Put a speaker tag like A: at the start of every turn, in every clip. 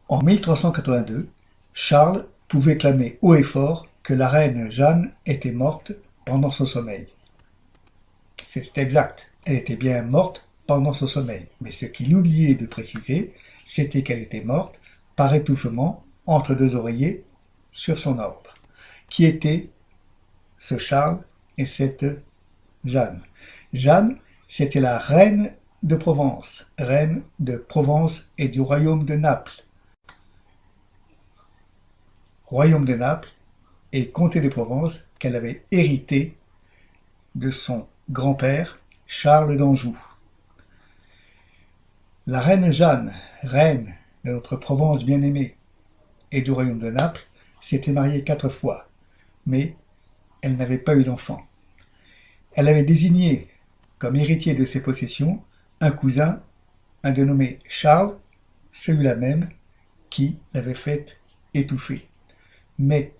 A: En 1382, Charles pouvait clamer haut et fort que la reine Jeanne était morte pendant son sommeil. C'était exact, elle était bien morte pendant son sommeil, mais ce qu'il oubliait de préciser, c'était qu'elle était morte par étouffement entre deux oreillers sur son ordre. Qui était ce Charles et cette Jeanne? Jeanne, c'était la reine de Provence et du royaume de Naples. Royaume de Naples et comté de Provence qu'elle avait hérité de son grand-père Charles d'Anjou. La reine Jeanne, reine de notre Provence bien-aimée et du royaume de Naples, s'était mariée 4 fois, mais elle n'avait pas eu d'enfant. Elle avait désigné comme héritier de ses possessions un cousin, un dénommé Charles, celui-là même qui l'avait fait étouffer. Mais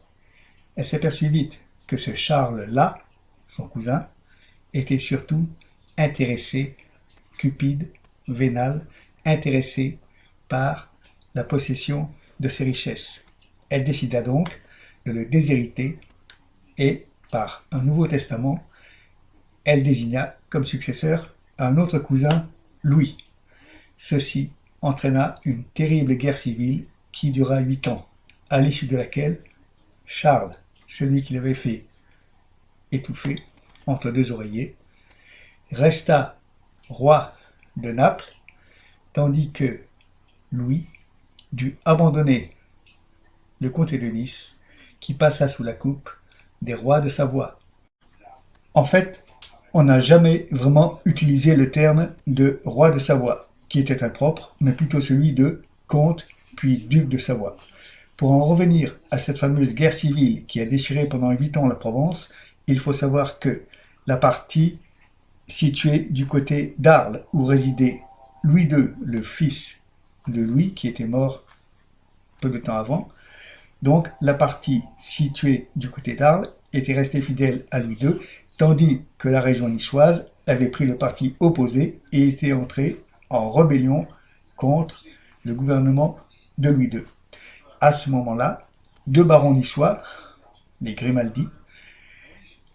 A: elle s'aperçut vite que ce Charles-là, son cousin, était surtout intéressé, cupide, vénal, intéressé par la possession de ses richesses. Elle décida donc de le déshériter et, par un Nouveau Testament, elle désigna comme successeur un autre cousin, Louis. Ceci entraîna une terrible guerre civile qui dura 8 ans, à l'issue de laquelle Charles, celui qui l'avait fait étouffer entre deux oreillers, resta roi de Naples, tandis que Louis dut abandonner le comté de Nice, qui passa sous la coupe des rois de Savoie. En fait, on n'a jamais vraiment utilisé le terme de roi de Savoie, qui était impropre, mais plutôt celui de comte puis duc de Savoie. Pour en revenir à cette fameuse guerre civile qui a déchiré pendant 8 ans la Provence, il faut savoir que la partie située du côté d'Arles, où résidait Louis II, le fils de Louis, qui était mort peu de temps avant, donc la partie située du côté d'Arles était restée fidèle à Louis II, tandis que la région niçoise avait pris le parti opposé et était entrée en rébellion contre le gouvernement de Louis II. À ce moment-là, 2 barons niçois, les Grimaldi,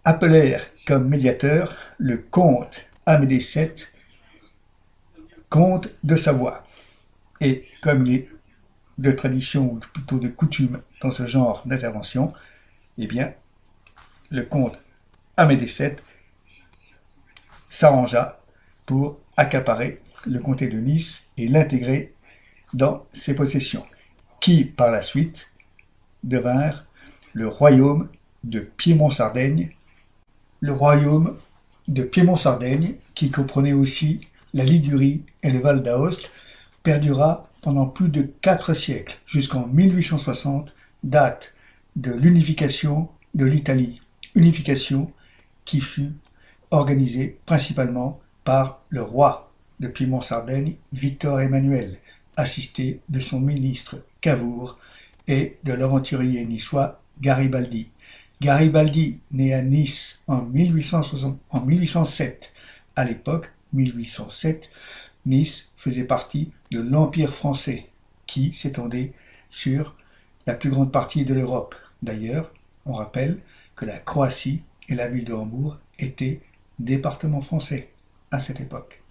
A: appelèrent comme médiateur le comte Amédée VII, comte de Savoie. Et comme il est de tradition, ou plutôt de coutume dans ce genre d'intervention, eh bien, le comte Amédée VII s'arrangea pour accaparer le comté de Nice et l'intégrer dans ses possessions, qui, par la suite, devinrent le royaume de Piémont-Sardaigne, qui comprenait aussi la Ligurie et le Val d'Aoste, perdura pendant plus de 4 siècles, jusqu'en 1860, date de l'unification de l'Italie, unification qui fut organisée principalement par le roi de Piémont-Sardaigne, Victor Emmanuel, assisté de son ministre Cavour et de l'aventurier niçois Garibaldi. Garibaldi, né à Nice en 1807, à l'époque, 1807, Nice faisait partie de l'Empire français, qui s'étendait sur la plus grande partie de l'Europe. D'ailleurs, on rappelle que la Croatie et la ville de Hambourg étaient départements français à cette époque.